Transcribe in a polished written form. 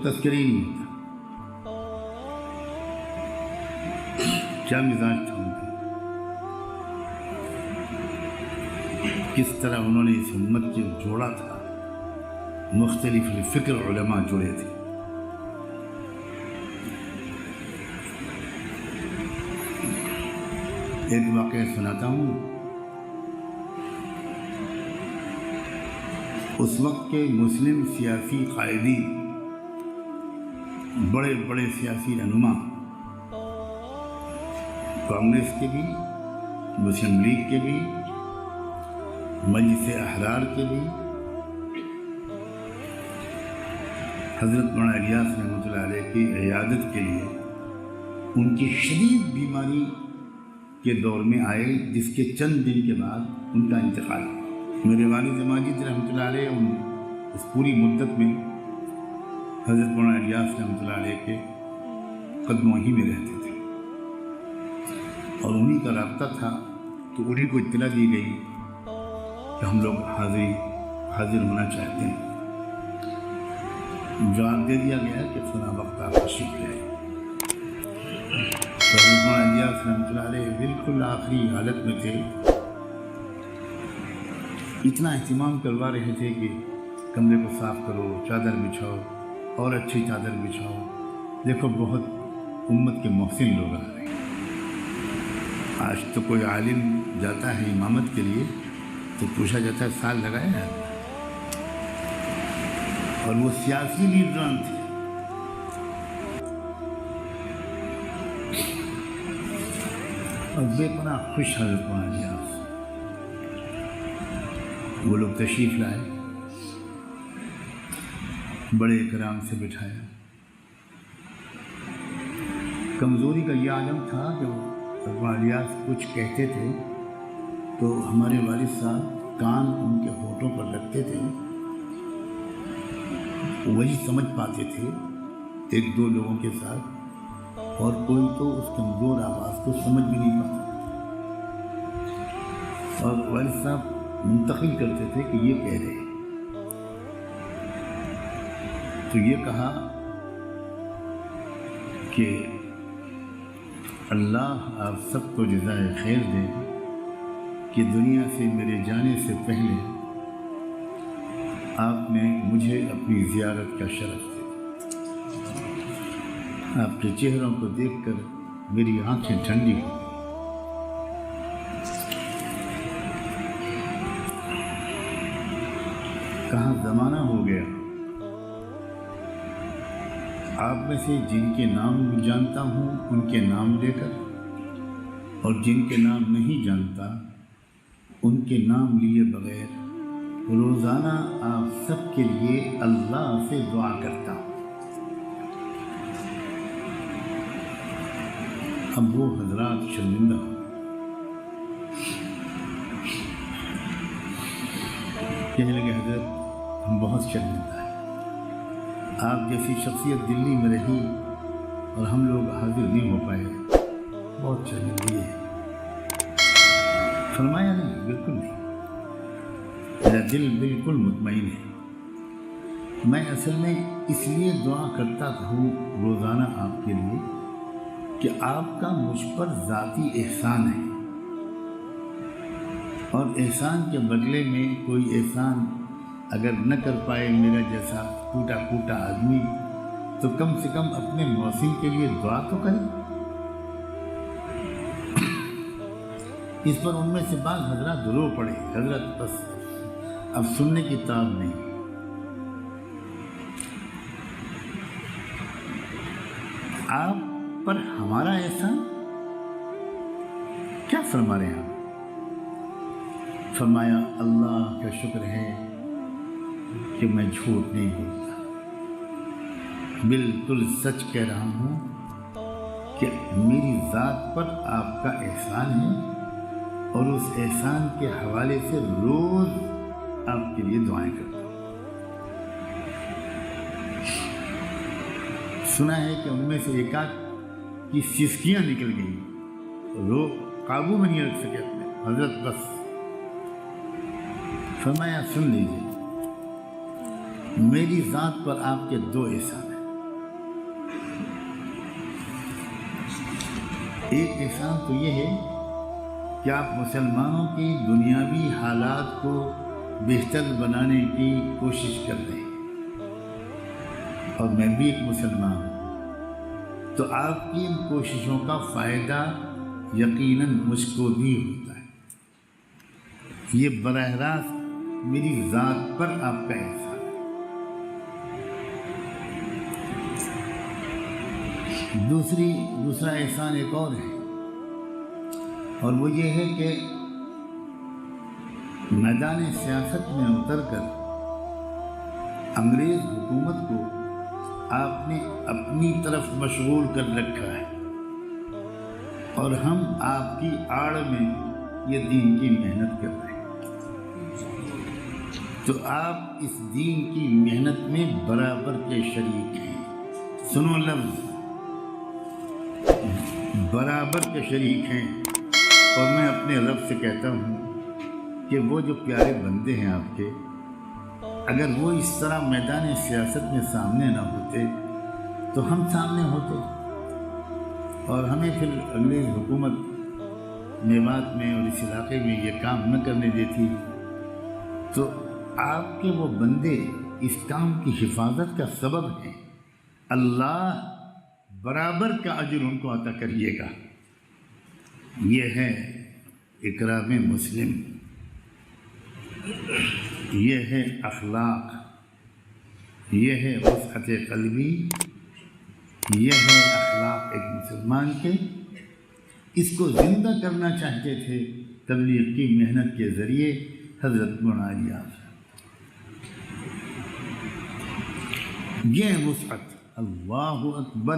تذکرہ ہی نہیں ہوتا. کیا مزاج تھا ان کا، کس طرح انہوں نے اس امت کو جوڑا تھا. مختلف فکر علماء جڑے تھے. ایک واقعہ سناتا ہوں. اس وقت کے مسلم سیاسی قائدین، بڑے بڑے سیاسی رہنما، کانگریس کے بھی، مسلم لیگ کے بھی، مجلس احرار کے بھی، حضرت مولانا الیاس رحمۃ اللہ علیہ کی عیادت کے لیے ان کی شدید بیماری کے دور میں آئے، جس کے چند دن کے بعد ان کا انتقال. میرے والد ماجد رحمۃ اللہ علیہ اس پوری مدت میں حضرت مولانا الیاس رحمۃ اللہ علیہ کے قدموں ہی میں رہتے تھے اور انہی کا رابطہ تھا. تو انہیں کو اطلاع دی گئی کہ ہم لوگ حاضر ہونا چاہتے ہیں. جواب دے دیا گیا کہ فلاں وقت آپ تشریف لے آئیں. حضرت مولانا الیاس رحمۃ اللہ علیہ بالکل آخری حالت میں تھے. اتنا اہتمام کروا رہے تھے کہ کمرے کو صاف کرو، چادر بچھاؤ اور اچھی چادر بچھاؤ. دیکھو بہت امت کے محسن لوگ آ رہے ہیں. آج تو کوئی عالم جاتا ہے امامت کے لیے تو پوچھا جاتا ہے سال لگایا ہے، اور وہ سیاسی لیڈران تھے. اور بے پناہ خوش حضرت مولانا الیاس. وہ لوگ تشریف لائے، بڑے اکرام سے بٹھایا. کمزوری کا یہ عالم تھا کہ وہ مولانا الیاس کچھ کہتے تھے تو ہمارے والد صاحب کان ان کے ہونٹوں پر رکھتے تھے، وہی سمجھ پاتے تھے ایک دو لوگوں کے ساتھ، اور کوئی تو اس کمزور آواز کو سمجھ بھی نہیں پاتا. اور والد صاحب منتقل کرتے تھے کہ یہ کہہ رہے ہیں. تو یہ کہا کہ اللہ آپ سب کو جزائے خیر دے کہ دنیا سے میرے جانے سے پہلے آپ نے مجھے اپنی زیارت کا شرف دیا. آپ کے چہروں کو دیکھ کر میری آنکھیں ٹھنڈی ہو گئی. کہاں زمانہ ہو گیا آپ میں سے جن کے نام جانتا ہوں ان کے نام لے کر، اور جن کے نام نہیں جانتا ان کے نام لیے بغیر روزانہ آپ سب کے لیے اللہ سے دعا کرتا ہوں. اب وہ حضرات شرمندہ ہوں. کہنے لگے حضرت ہم بہت شرمندہ ہیں، آپ جیسی شخصیت دلی میں رہی اور ہم لوگ حاضر نہیں ہو پائے، بہت شرمندگی ہے. فرمایا نہیں، بالکل نہیں، میرا دل بالکل مطمئن ہے. میں اصل میں اس لیے دعا کرتا ہوں روزانہ آپ کے لیے کہ آپ کا مجھ پر ذاتی احسان ہے، اور احسان کے بدلے میں کوئی احسان اگر نہ کر پائے میرا جیسا ٹوٹا پھوٹا آدمی تو کم سے کم اپنے محسن کے لیے دعا تو کرے. اس پر ان میں سے بعض حضرات رو پڑے. حضرت بس اب سننے کی تاب نہیں. آپ پر ہمارا احسان کیا فرما رہے ہیں آپ؟ فرمایا اللہ کا شکر ہے کہ میں جھوٹ نہیں بولتا، بالکل سچ کہہ رہا ہوں کہ میری ذات پر آپ کا احسان ہے، اور اس احسان کے حوالے سے روز آپ کے لیے دعائیں کرتا ہوں. سنا ہے کہ ان میں سے ایک آدھ کی سسکیاں نکل گئی، وہ قابو میں نہیں رکھ سکے اپنے. حضرت بس فرمایا سن لیجیے، میری ذات پر آپ کے دو احسان ہیں. ایک احسان تو یہ ہے کہ آپ مسلمانوں کی دنیاوی حالات کو بہتر بنانے کی کوشش کر رہے ہیں، اور میں بھی ایک مسلمان ہوں، تو آپ کی ان کوششوں کا فائدہ یقیناً مجھ کو بھی ہوتا ہے۔ یہ براہ راست میری ذات پر آپ کا احسان ہے۔ دوسرا احسان ایک اور ہے، اور وہ یہ ہے کہ میدان سیاست میں اتر کر انگریز حکومت کو آپ نے اپنی طرف مشغول کر رکھا ہے، اور ہم آپ کی آڑ میں یہ دین کی محنت کر رہے ہیں۔ تو آپ اس دین کی محنت میں برابر کے شریک ہیں۔ سنو لفظ، برابر کے شریک ہیں۔ اور میں اپنے رب سے کہتا ہوں کہ وہ جو پیارے بندے ہیں آپ کے، اگر وہ اس طرح میدان سیاست میں سامنے نہ ہوتے تو ہم سامنے ہوتے، اور ہمیں پھر انگریز حکومت میوات میں اور اس علاقے میں یہ کام نہ کرنے دیتی۔ تو آپ کے وہ بندے اس کام کی حفاظت کا سبب ہیں۔ اللہ برابر کا اجر ان کو عطا کریے گا۔ یہ ہے اکرام مسلم، یہ ہے اخلاق، یہ ہے وسعت قلبی، یہ ہے اخلاق ایک مسلمان کے۔ اس کو زندہ کرنا چاہتے تھے تبلیغ کی محنت کے ذریعے حضرت مولانا الیاس۔ یہ وسعت، اللہ اکبر۔